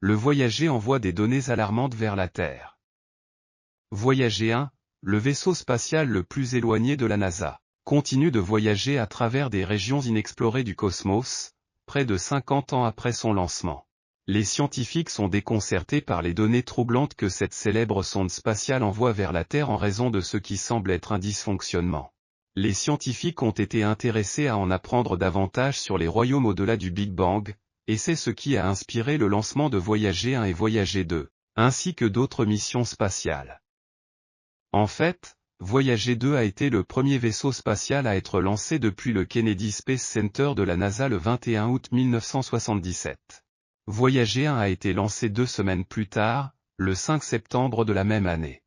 le Voyager envoie des données alarmantes vers la Terre. Voyager 1, le vaisseau spatial le plus éloigné de la NASA, continue de voyager à travers des régions inexplorées du cosmos, près de 50 ans après son lancement. Les scientifiques sont déconcertés par les données troublantes que cette célèbre sonde spatiale envoie vers la Terre en raison de ce qui semble être un dysfonctionnement. Les scientifiques ont été intéressés à en apprendre davantage sur les royaumes au-delà du Big Bang, et c'est ce qui a inspiré le lancement de Voyager 1 et Voyager 2, ainsi que d'autres missions spatiales. En fait, Voyager 2 a été le premier vaisseau spatial à être lancé depuis le Kennedy Space Center de la NASA le 21 août 1977. Voyager 1 a été lancé 2 semaines plus tard, le 5 septembre de la même année.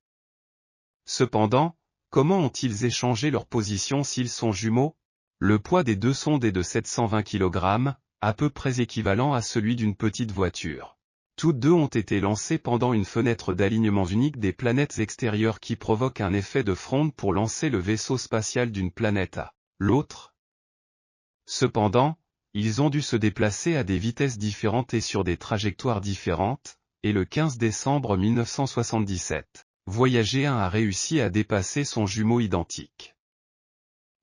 Cependant, comment ont-ils échangé leur position s'ils sont jumeaux? Le poids des deux sondes est de 720 kg, à peu près équivalent à celui d'une petite voiture. Toutes deux ont été lancées pendant une fenêtre d'alignement unique des planètes extérieures qui provoque un effet de fronde pour lancer le vaisseau spatial d'une planète à l'autre. Cependant, ils ont dû se déplacer à des vitesses différentes et sur des trajectoires différentes, et le 15 décembre 1977, Voyager 1 a réussi à dépasser son jumeau identique.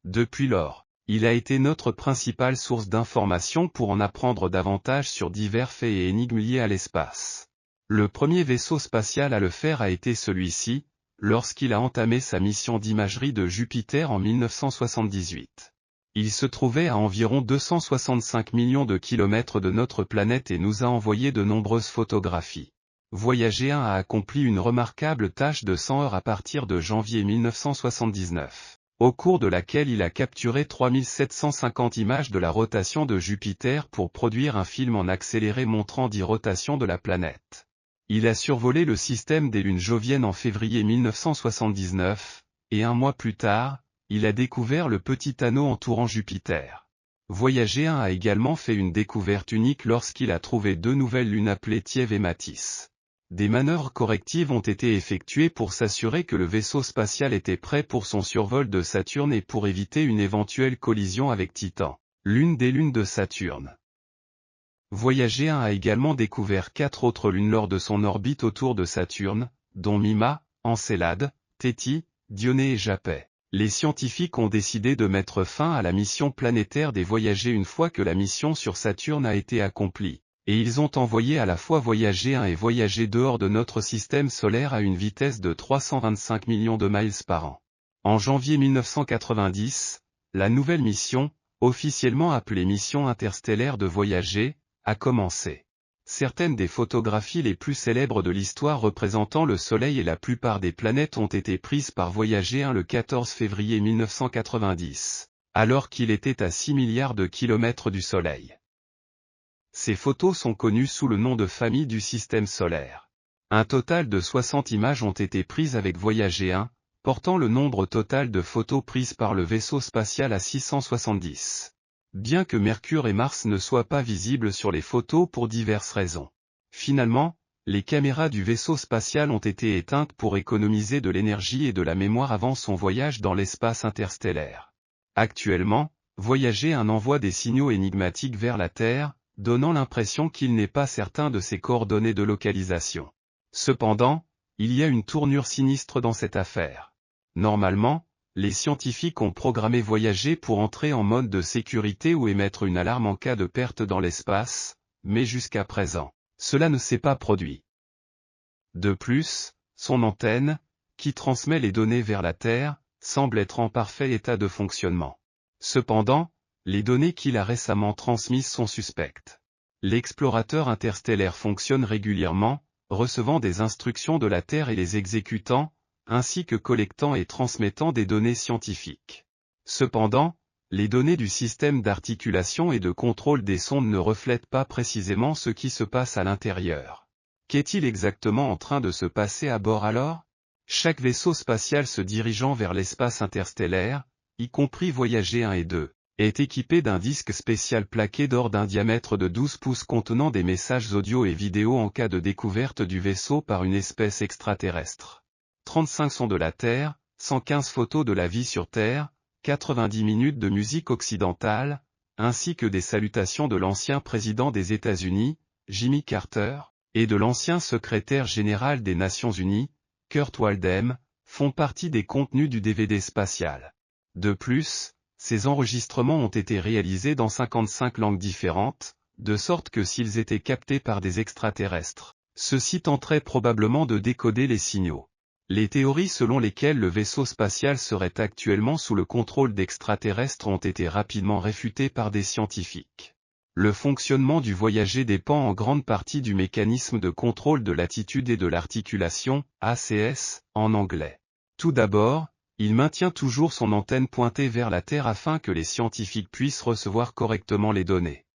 Depuis lors, il a été notre principale source d'information pour en apprendre davantage sur divers faits et énigmes liés à l'espace. Le premier vaisseau spatial à le faire a été celui-ci, lorsqu'il a entamé sa mission d'imagerie de Jupiter en 1978. Il se trouvait à environ 265 millions de kilomètres de notre planète et nous a envoyé de nombreuses photographies. Voyager 1 a accompli une remarquable tâche de 100 heures à partir de janvier 1979, au cours de laquelle il a capturé 3750 images de la rotation de Jupiter pour produire un film en accéléré montrant 10 rotations de la planète. Il a survolé le système des lunes joviennes en février 1979, et un mois plus tard, il a découvert le petit anneau entourant Jupiter. Voyager 1 a également fait une découverte unique lorsqu'il a trouvé 2 nouvelles lunes appelées Thieves et Matisse. Des manœuvres correctives ont été effectuées pour s'assurer que le vaisseau spatial était prêt pour son survol de Saturne et pour éviter une éventuelle collision avec Titan, l'une des lunes de Saturne. Voyager 1 a également découvert 4 autres lunes lors de son orbite autour de Saturne, dont Mima, Encelade, Téti, Dionée et Japet. Les scientifiques ont décidé de mettre fin à la mission planétaire des Voyager une fois que la mission sur Saturne a été accomplie, et ils ont envoyé à la fois Voyager 1 et Voyager 2 hors de notre système solaire à une vitesse de 325 millions de miles par an. En janvier 1990, la nouvelle mission, officiellement appelée Mission interstellaire de Voyager, a commencé. Certaines des photographies les plus célèbres de l'histoire représentant le Soleil et la plupart des planètes ont été prises par Voyager 1 le 14 février 1990, alors qu'il était à 6 milliards de kilomètres du Soleil. Ces photos sont connues sous le nom de famille du système solaire. Un total de 60 images ont été prises avec Voyager 1, portant le nombre total de photos prises par le vaisseau spatial à 670. Bien que Mercure et Mars ne soient pas visibles sur les photos pour diverses raisons. Finalement, les caméras du vaisseau spatial ont été éteintes pour économiser de l'énergie et de la mémoire avant son voyage dans l'espace interstellaire. Actuellement, Voyager 1 envoie des signaux énigmatiques vers la Terre, donnant l'impression qu'il n'est pas certain de ses coordonnées de localisation. Cependant, il y a une tournure sinistre dans cette affaire. Normalement, les scientifiques ont programmé Voyager pour entrer en mode de sécurité ou émettre une alarme en cas de perte dans l'espace, mais jusqu'à présent, cela ne s'est pas produit. De plus, son antenne, qui transmet les données vers la Terre, semble être en parfait état de fonctionnement. Cependant, les données qu'il a récemment transmises sont suspectes. L'explorateur interstellaire fonctionne régulièrement, recevant des instructions de la Terre et les exécutant, ainsi que collectant et transmettant des données scientifiques. Cependant, les données du système d'articulation et de contrôle des sondes ne reflètent pas précisément ce qui se passe à l'intérieur. Qu'est-il exactement en train de se passer à bord alors? Chaque vaisseau spatial se dirigeant vers l'espace interstellaire, y compris Voyager 1 et 2, est équipé d'un disque spécial plaqué d'or d'un diamètre de 12 pouces contenant des messages audio et vidéo en cas de découverte du vaisseau par une espèce extraterrestre. 35 sons de la Terre, 115 photos de la vie sur Terre, 90 minutes de musique occidentale, ainsi que des salutations de l'ancien président des États-Unis, Jimmy Carter, et de l'ancien secrétaire général des Nations Unies, Kurt Waldheim, font partie des contenus du DVD spatial. De plus, ces enregistrements ont été réalisés dans 55 langues différentes, de sorte que s'ils étaient captés par des extraterrestres, ceux-ci tenteraient probablement de décoder les signaux. Les théories selon lesquelles le vaisseau spatial serait actuellement sous le contrôle d'extraterrestres ont été rapidement réfutées par des scientifiques. Le fonctionnement du voyager dépend en grande partie du mécanisme de contrôle de l'attitude et de l'articulation, ACS, en anglais. Tout d'abord, il maintient toujours son antenne pointée vers la Terre afin que les scientifiques puissent recevoir correctement les données.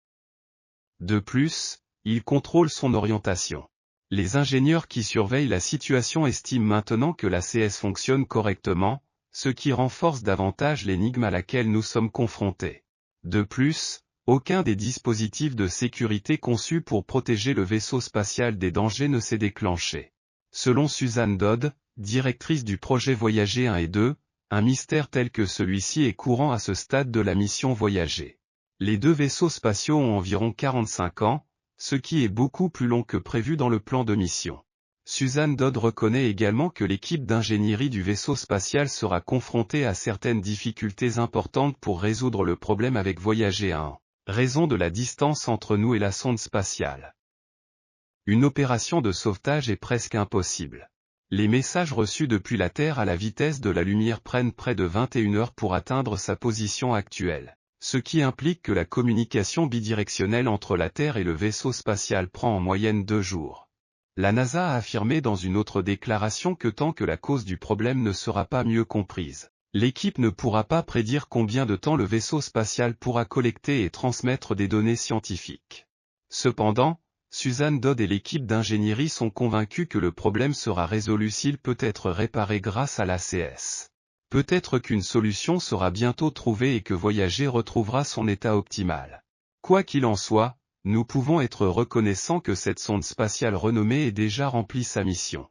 De plus, il contrôle son orientation. Les ingénieurs qui surveillent la situation estiment maintenant que l'ACS fonctionne correctement, ce qui renforce davantage l'énigme à laquelle nous sommes confrontés. De plus, aucun des dispositifs de sécurité conçus pour protéger le vaisseau spatial des dangers ne s'est déclenché. Selon Suzanne Dodd, directrice du projet Voyager 1 et 2, un mystère tel que celui-ci est courant à ce stade de la mission Voyager. Les deux vaisseaux spatiaux ont environ 45 ans, ce qui est beaucoup plus long que prévu dans le plan de mission. Suzanne Dodd reconnaît également que l'équipe d'ingénierie du vaisseau spatial sera confrontée à certaines difficultés importantes pour résoudre le problème avec Voyager 1, raison de la distance entre nous et la sonde spatiale. Une opération de sauvetage est presque impossible. Les messages reçus depuis la Terre à la vitesse de la lumière prennent près de 21 heures pour atteindre sa position actuelle, ce qui implique que la communication bidirectionnelle entre la Terre et le vaisseau spatial prend en moyenne 2 jours. La NASA a affirmé dans une autre déclaration que tant que la cause du problème ne sera pas mieux comprise, l'équipe ne pourra pas prédire combien de temps le vaisseau spatial pourra collecter et transmettre des données scientifiques. Cependant, Suzanne Dodd et l'équipe d'ingénierie sont convaincus que le problème sera résolu s'il peut être réparé grâce à l'ACS. Peut-être qu'une solution sera bientôt trouvée et que Voyager retrouvera son état optimal. Quoi qu'il en soit, nous pouvons être reconnaissants que cette sonde spatiale renommée ait déjà rempli sa mission.